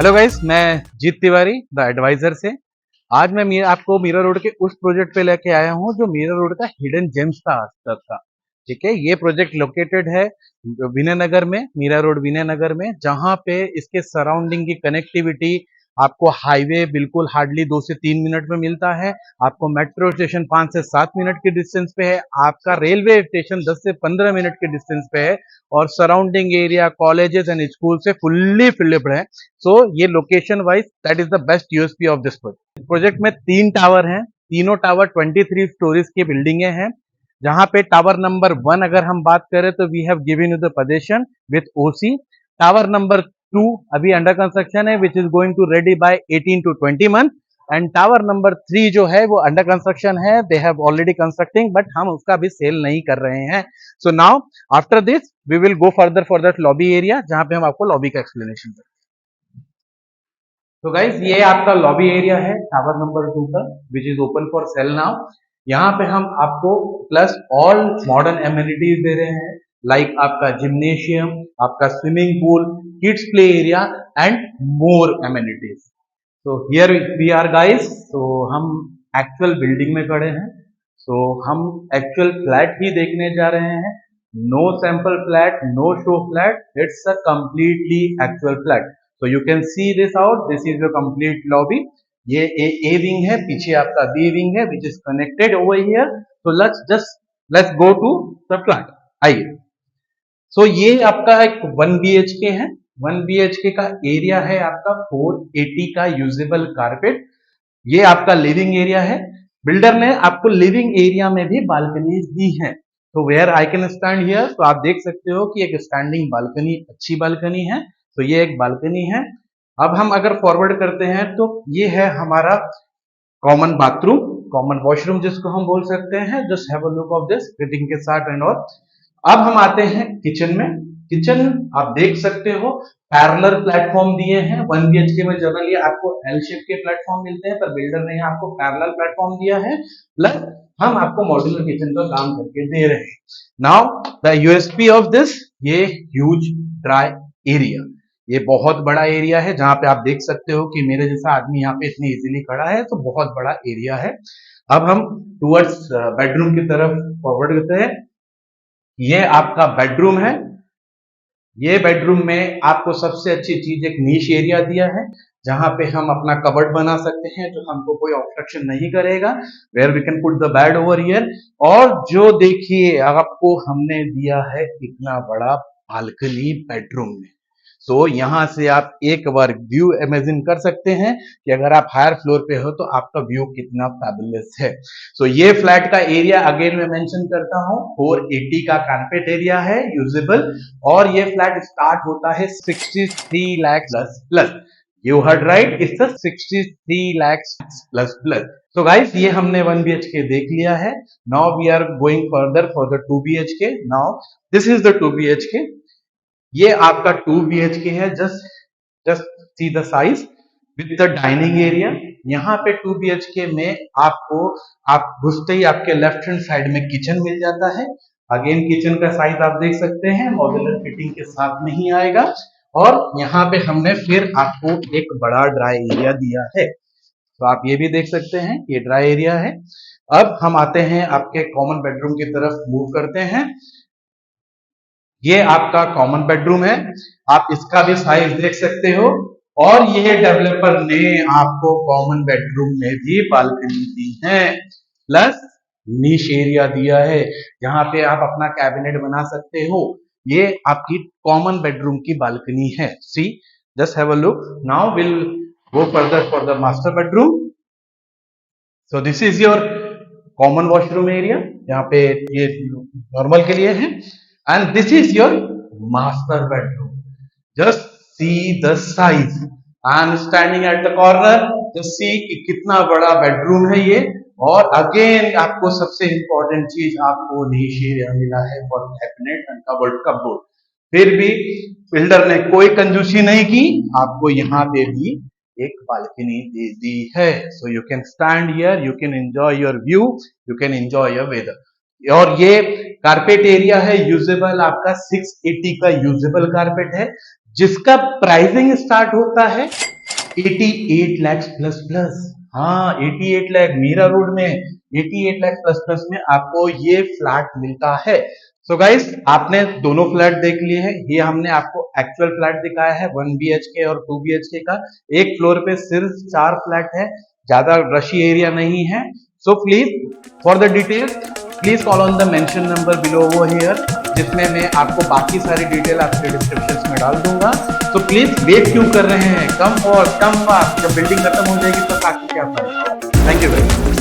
Hello guys, मैं जीत Tiwari the adviser से। आज मैं आपको मीरा रोड के उस प्रोजेक्ट पे लेके आया हूँ जो मीरा रोड का हिडन जेम्स था आज तक का। ठीक है, ये प्रोजेक्ट लोकेटेड है विनयनगर में, मीरा रोड विनयनगर में, जहाँ पे इसके सराउंडिंग की कनेक्टिविटी आपको हाईवे बिल्कुल हार्डली 2 से 3 मिनट में मिलता है। आपको मेट्रो स्टेशन 5 से 7 मिनट के डिस्टेंस पे है। आपका रेलवे स्टेशन 10 से 15 मिनट के डिस्टेंस पे है और surrounding area colleges and school से फुल्ली फिल्ड है। सो ये location wise that is the best USP of this project. Project में 3 टावर हैं, तीनों टावर 23 स्टोरीज की बिल्डिंगें हैं। जहां पे टावर नंबर 1 अगर हम बात करें तो we have given you the position with OC. Tower number 2 अभी अंडर कंस्ट्रक्शन है which is going to ready by 18 to 20 month. And tower number 3 जो है वो अंडर कंस्ट्रक्शन है, they have already constructing, but हम उसका भी सेल नहीं कर रहे हैं। So now after this we will go further for that lobby area, जहां पे हम आपको लॉबी का एक्सप्लेनेशन करेंगे। तो गाइज ये आपका लॉबी एरिया है टावर नंबर 2 का, which is open for sale now. यहाँ पे हम आपको प्लस ऑल मॉडर्न एमिनिटीज दे रहे हैं, लाइक आपका जिम्नेशियम, आपका swimming pool, kids play area and more amenities. तो हियर वी आर गाइज। तो हम एक्चुअल बिल्डिंग में खड़े हैं। तो हम एक्चुअल फ्लैट ही देखने जा रहे हैं। No sample flat, no show flat, it's a completely actual flat. So you can see this out. This is the complete lobby. ये A wing है, पीछे आपका B wing है, which is connected over here. So let's go to the flat. आइए। So ये आपका एक 1 BHK है। 1 BHK का एरिया है आपका 480 का यूजेबल कारपेट। ये आपका लिविंग एरिया है। बिल्डर ने आपको लिविंग एरिया में भी बालकनीज दी है। तो where I can stand here, तो आप देख सकते हो कि एक स्टैंडिंग बालकनी, अच्छी बालकनी है। तो ये एक बालकनी है। अब हम अगर फॉरवर्ड करते हैं तो ये है हमारा कॉमन बाथरूम, कॉमन वॉशरूम जिसको हम बोल सकते हैं। Just have a look of this fitting के साथ एंड ऑल। अब हम आते हैं किचन में। किचन आप देख सकते हो पैरेलल प्लेटफॉर्म दिए हैं। 1 BHK में जनरली आपको एल शेप के प्लेटफॉर्म मिलते हैं, पर बिल्डर ने यहाँ आपको पैरेलल प्लेटफॉर्म दिया है। प्लस हम आपको मॉड्यूलर किचन का काम करके दे रहे हैं। Now the USP of this, ये ह्यूज ड्राई एरिया, ये बहुत बड़ा एरिया है। जहां पे आप देख सकते हो कि मेरे जैसा आदमी यहाँ पे इतनी इजीली खड़ा है, तो बहुत बड़ा एरिया है। अब हम टुवर्ड्स बेडरूम की तरफ फॉरवर्ड करते हैं। ये आपका बेडरूम है। ये बेडरूम में आपको सबसे अच्छी चीज एक नीश एरिया दिया है, जहां पे हम अपना कबर्ड बना सकते हैं जो हमको कोई ऑब्स्ट्रक्शन नहीं करेगा, where we can put the bed over here. और जो देखिए आपको हमने दिया है इतना बड़ा बालकनी बेडरूम में। सो यहाँ से आप एक बार व्यू इमेजिन कर सकते हैं कि अगर आप हायर फ्लोर पे हो तो आपका व्यू कितना फैबुलस है। सो ये फ्लैट का एरिया अगेन मैं मेंशन करता हूँ, 480 का कारपेट एरिया है यूजेबल। और ये फ्लैट स्टार्ट होता है 63 lakh plus plus. You heard right, it's 63 lakh plus plus. तो गाइस ये हमने 1 BHK देख लिया है। Now we are going further for the 2 BHK। Now this is the 2 BHK। ये आपका 2 BHK है। Just see the size with the dining area. यहाँ पे 2 BHK में आपको, आप घुसते ही आपके लेफ्ट हैंड साइड में किचन मिल जाता है। अगेन किचन का साइज आप देख सकते हैं, मॉड्यूलर फिटिंग के साथ नहीं आएगा। और यहाँ पे हमने फिर आपको एक बड़ा ड्राई एरिया दिया है, तो आप ये भी देख सकते हैं ये ड्राई एरिया है। अब हम आते हैं आपके कॉमन बेडरूम की तरफ मूव करते हैं। ये आपका कॉमन बेडरूम है, आप इसका भी साइज देख सकते हो। और ये डेवलपर ने आपको कॉमन बेडरूम में भी बालकनी दी है, प्लस नीश एरिया दिया है जहां पे आप अपना कैबिनेट बना सकते हो। ये आपकी कॉमन बेडरूम की बालकनी है। See, just have a look. Now will go further for the master bedroom. So this is your common washroom area, यहाँ पे ये नॉर्मल के लिए है। And this is your master bedroom. Just see the size. I am standing at the corner. Just see कि कितना बड़ा bedroom है ये। और अगेन आपको सबसे इंपॉर्टेंट चीज, आपको नीश एरिया मिला है फॉर कैबिनेट एंड कपबोर्ड। फिर भी बिल्डर ने कोई कंजूसी नहीं की, आपको यहाँ पे भी एक बालकनी दे दी है। So you can stand here, you can enjoy your view, you can enjoy your weather. और ये कारपेट एरिया है यूजेबल, आपका 680 का यूजेबल कारपेट है। जिसका प्राइसिंग स्टार्ट होता है 88 लाख प्लस प्लस। हाँ, 88 लाख मीरा रोड में 88 लाख प्लस प्लस में आपको ये फ्लैट मिलता है। सो गाइस, आपने दोनों फ्लैट देख लिए हैं। ये हमने आपको एक्चुअल फ्लैट दिखाया है 1 BHK और 2 BHK का। एक फ्लोर पे सिर्फ 4 फ्लैट है, ज्यादा रशी एरिया नहीं है। So please for the details please call on the mention number below over here, जिसमें मैं आपको बाकी सारी डिटेल आपके डिस्क्रिप्शन में डाल दूंगा। तो प्लीज वेट क्यों कर रहे हैं, कम फास्ट। जब बिल्डिंग खत्म हो जाएगी तो बाकी क्या फर्क। Thank you very much.